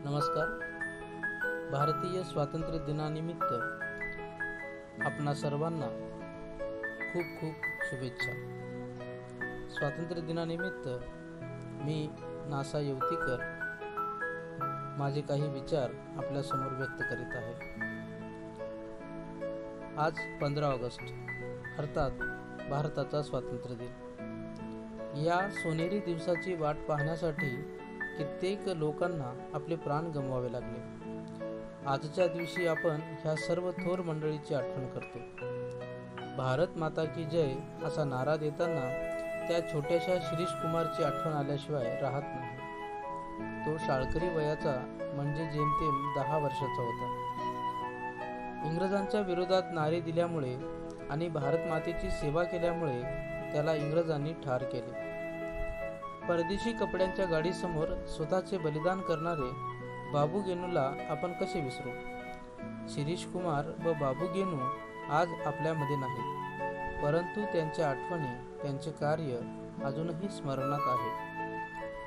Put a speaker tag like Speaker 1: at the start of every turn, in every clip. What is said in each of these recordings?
Speaker 1: नमस्कार. भारतीय स्वातंत्र्य दिनानिमित्त आपणा सर्वांना खूप खूप शुभेच्छा. स्वातंत्र्य दिनानिमित्त मी नासा येवतीकर माझे काही विचार आपल्यासमोर व्यक्त करीत आहे. आज 15 ऑगस्ट अर्थात भारताचा स्वातंत्र्य दिन. या सोनेरी दिवसाची वाट पाहण्यासाठी कित्येक लोकांना आपले प्राण गमवावे लागले. आजच्या दिवशी आपण ह्या सर्व थोर मंडळीची आठवण करतो. भारत माता की जय असा नारा देताना त्या छोट्याशा शिरीष कुमारची आठवण आल्याशिवाय राहत नाही. तो शाळकरी वयाचा म्हणजे जेमतेम 10 वर्षाचा होता. इंग्रजांच्या विरोधात नारे दिल्यामुळे आणि भारत मातेची सेवा केल्यामुळे त्याला इंग्रजांनी ठार केले. परदेशी कपड्यांच्या गाडीसमोर स्वतःचे बलिदान करणारे बाबू गेनूला आपण कसे विसरू. शिरीष कुमार व बाबू गेनू आज आपल्यामध्ये नाहीत, परंतु त्यांच्या आठवणी, त्यांचे कार्य अजूनही स्मरणात आहे.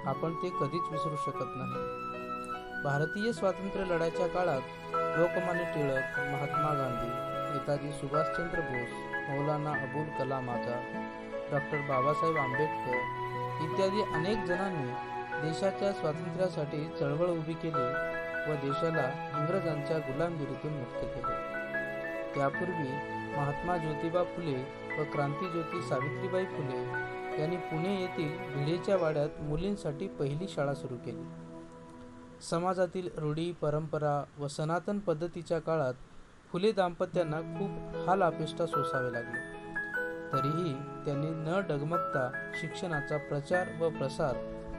Speaker 1: आपण ते कधीच विसरू शकत नाही. भारतीय स्वातंत्र्य लढ्याच्या काळात लोकमान्य टिळक, महात्मा गांधी, नेताजी सुभाषचंद्र बोस, मौलाना अबुल कलाम आझाद, डॉक्टर बाबासाहेब आंबेडकर इत्यादी अनेक जणांनी देशाच्या स्वातंत्र्यासाठी चळवळ उभी केली व देशाला इंग्रजांच्या गुलामगिरीतून मुक्त केले. त्यापूर्वी महात्मा ज्योतिबा फुले व क्रांतिज्योती सावित्रीबाई फुले यांनी पुणे येथील भिडेच्या वाड्यात मुलींसाठी पहिली शाळा सुरू केली. समाजातील रूढी, परंपरा व सनातन पद्धतीच्या काळात फुले दाम्पत्यांना खूप हाल अपेष्टा सोसावे लागले. तरीही त्यांनी न डगमगता शिक्षणाचा प्रचार व प्रसार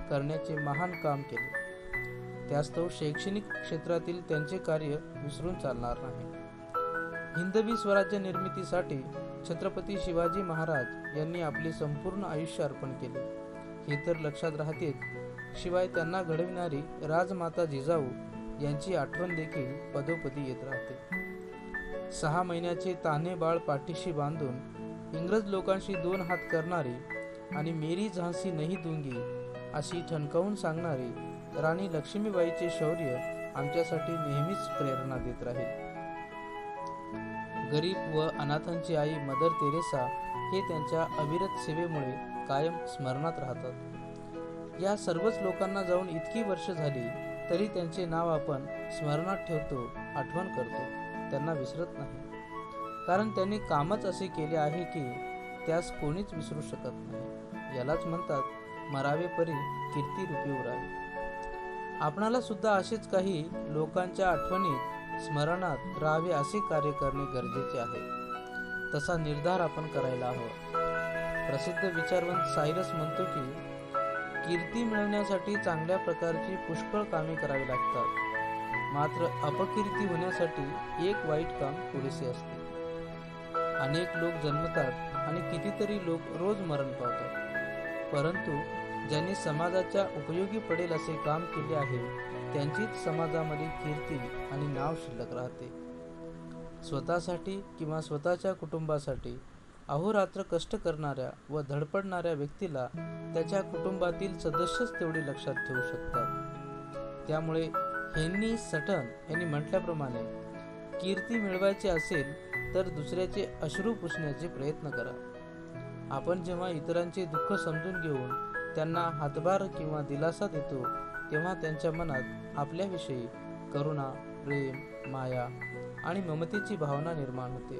Speaker 1: करण्याचे महान काम केले. त्यास्तव शैक्षणिक क्षेत्रातील त्यांचे कार्य विसरून चालणार नाही. हिंदवी स्वराज्य निर्मितीसाठी छत्रपती शिवाजी महाराज यांनी आपले संपूर्ण आयुष्य अर्पण केले हे तर लक्षात राहतेच, शिवाय त्यांना घडविणारी राजमाता जिजाऊ यांची आठवण देखील पदोपदी येत राहते. 6 महिन्याचे तान्हे बाळ पाठीशी बांधून इंग्रज लोकांशी 2 हात करणारी आणि मेरी झांसी नहीं दूंगी अशी ठणकावून सांगणारी राणी लक्ष्मीबाईचे शौर्य आमच्यासाठी नेहमीच प्रेरणा देत राहील. गरीब व अनाथांची आई मदर तेरेसा हे त्यांच्या अविरत सेवेमुळे कायम स्मरणात राहतात. या सर्वच लोकांना जाऊन इतकी वर्ष झाली तरी त्यांचे नाव आपण स्मरणात ठेवतो, आठवण करतो, त्यांना विसरत नाही. कारण त्यांनी कामच असे केले आहे की त्यास कोणीच विसरू शकत नाही. यालाच म्हणतात मरावे परी कीर्ती रूपी उरावे. आपणाला सुद्धा असेच काही लोकांच्या आठवणीत स्मरणात राहावे असे कार्य करणे गरजेचे आहे. तसा निर्धार आपण करायला हवा. प्रसिद्ध विचारवंत सायरस म्हणतो की कीर्ती मिळवण्यासाठी चांगल्या प्रकारची पुष्कळ कामे करावी लागतात, मात्र अपकीर्ती होण्यासाठी एक वाईट काम पुरेसे असते. अनेक लोक जन्मतात आणि कितीतरी लोक रोज मरण पावतात, परंतु ज्यांनी समाजाच्या उपयोगी पडेल असे काम केले आहे त्यांचीच समाजामध्ये कीर्ती आणि नाव शिल्लक राहते. स्वतःसाठी किंवा स्वतःच्या कुटुंबासाठी अहोरात्र कष्ट करणाऱ्या व धडपडणाऱ्या व्यक्तीला त्याच्या कुटुंबातील सदस्यच तेवढे लक्षात ठेवू शकतात. त्यामुळे हेन्री सटन यांनी म्हटल्याप्रमाणे कीर्ती मिळवायची असेल तर दुसऱ्याचे अश्रू पुसण्याचे प्रयत्न करा. आपण जेव्हा इतरांचे दुःख समजून घेऊन त्यांना हातभार किंवा दिलासा देतो तेव्हा त्यांच्या मनात आपल्याविषयी करुणा, प्रेम, माया आणि ममतेची भावना निर्माण होते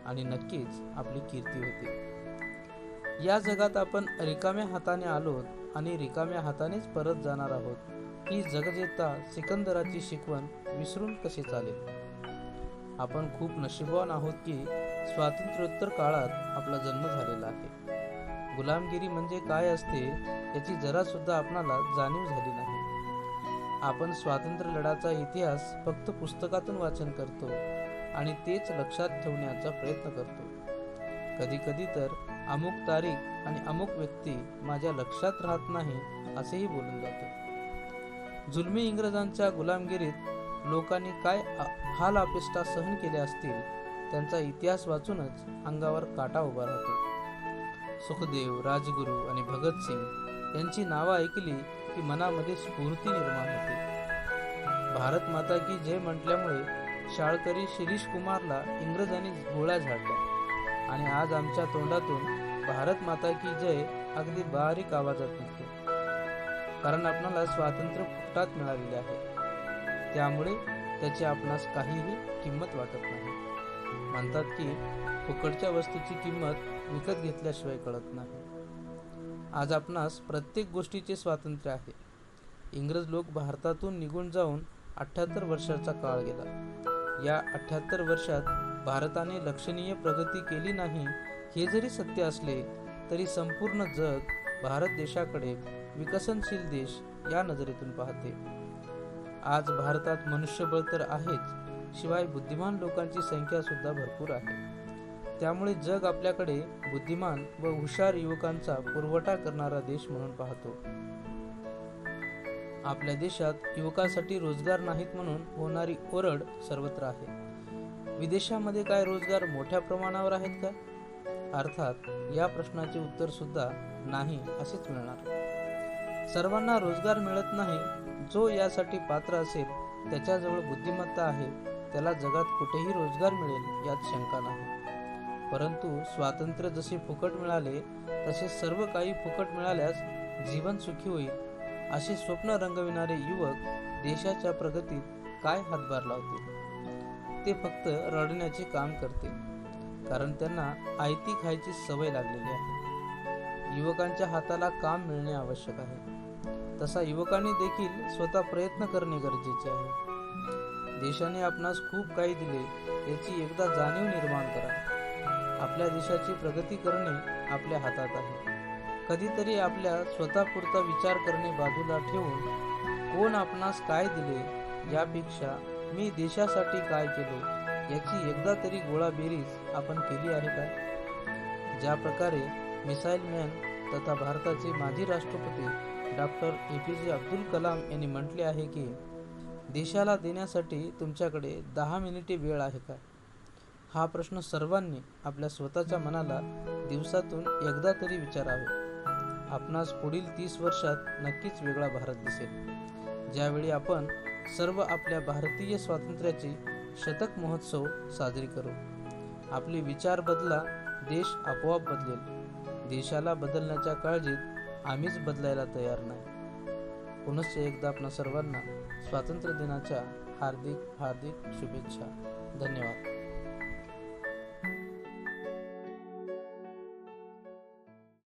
Speaker 1: आणि नक्कीच आपली कीर्ती होते. या जगात आपण रिकाम्या हाताने आलोत आणि रिकाम्या हातानेच परत जाणार आहोत ही जगजेता सिकंदराची शिकवण विसरून कसे चालेल. आपण खूप नशीबवान आहोत की स्वातंत्र्योत्तर काळात आपला जन्म झालेला आहे. गुलामगिरी म्हणजे काय असते याची जरा सुद्धा आपणाला जाणीव झाली नाही. आपण स्वातंत्र्य लढ्याचा इतिहास फक्त पुस्तकातून वाचन करतो आणि तेच लक्षात ठेवण्याचा प्रयत्न करतो. कधी कधी तर अमुक तारीख आणि अमुक व्यक्ती माझ्या लक्षात राहत नाही असेही बोलून जातो. जुलमी इंग्रजांच्या गुलामगिरीत लोकांनी काय हाल अपेष्टा सहन केल्या असतील त्यांचा इतिहास वाचूनच अंगावर काटा उभा राहतो. सुखदेव, राजगुरू आणि भगतसिंग यांची नावं ऐकली की मनामध्ये स्फूर्ती निर्माण होते. भारत माता की जय म्हटल्यामुळे शाळकरी शिरीष कुमारला इंग्रजांनी गोळ्या झाडल्या आणि आज आमच्या तोंडातून भारत माता की जय अगदी बारीक आवाजात निघते, कारण आपणाला स्वातंत्र्य फुकटात मिळालेले आहे. त्यामुळे त्याची आपणास काहीही किंमत वाटत नाही. म्हणतात की फुकटच्या वस्तूची किंमत विकत घेतल्याशिवाय कळत नाही. आज आपणास प्रत्येक गोष्टीचे स्वातंत्र्य आहे. इंग्रज लोक भारतातून निघून जाऊन 78 वर्षाचा काळ गेला. या 78 वर्षात भारताने लक्षणीय प्रगती केली नाही हे जरी सत्य असले तरी संपूर्ण जग भारत देशाकडे विकसनशील देश या नजरेतून पाहते. आज भारतात मनुष्यबळ तर आहेच, शिवाय बुद्धिमान लोकांची संख्या सुद्धा भरपूर आहे. त्यामुळे जग आपल्याकडे बुद्धिमान व हुशार युवकांचा पुरवठा करणारा देश म्हणून पाहतो. आपल्या देशात युवकांसाठी रोजगार नाहीत म्हणून होणारी ओरड सर्वत्र आहे. विदेशामध्ये काय रोजगार मोठ्या प्रमाणावर आहेत का? अर्थात या प्रश्नाचे उत्तर सुद्धा नाही असेच मिळणार. सर्वांना रोजगार मिळत नाही. जो यासाठी पात्र असेल, त्याच्याजवळ बुद्धिमत्ता आहे, त्याला जगात कुठेही रोजगार मिळेल यात शंका नाही. परंतु स्वातंत्र्य जसे फुकट मिळाले तसे सर्व काही फुकट मिळाल्यास जीवन सुखी होईल असे स्वप्न रंगविणारे युवक देशाच्या प्रगतीत काय हातभार लावतील? ते फक्त रडण्याचे काम करतील, कारण त्यांना आयती खायची सवय लागलेली आहे. युवकांच्या हाताला काम मिळणे आवश्यक आहे. तसा युवकांनी देखील स्वतः प्रयत्न करणे गरजेचे आहे. देशाने आपणास खूप काही दिले याची एकदा जाणीव निर्माण करा. आपल्या देशाची प्रगती करणे आपल्या हातात आहे. कधीतरी आपल्या स्वतःपुरता विचार करणे बाजूला ठेवून कोण आपणास काय दिले यापेक्षा मी देशासाठी काय केले याची एकदा तरी गोळाबेरीज आपण केली आहे का? ज्या प्रकारे मिसाईल मॅन तथा भारताचे माजी राष्ट्रपती डॉक्टर APJ अब्दुल कलाम यांनी म्हटले आहे की देशाला देण्यासाठी तुमच्याकडे 10 मिनिटे वेळ आहे का? हा प्रश्न सर्वांनी आपल्या स्वतःच्या मनाला दिवसातून एकदा तरी विचारावे. आपणास पुढील 30 वर्षात नक्कीच वेगळा भारत दिसेल, ज्यावेळी आपण सर्व आपल्या भारतीय स्वातंत्र्याचे शतक महोत्सव साजरी करू. आपले विचार बदला, देश आपोआप बदलेल. देशाला बदलण्याच्या काळजीत आम्हीच बदलायला तयार नाही. पुनश्च एकदा आपणा सर्वांना स्वातंत्र्य दिनाच्या हार्दिक शुभेच्छा. धन्यवाद.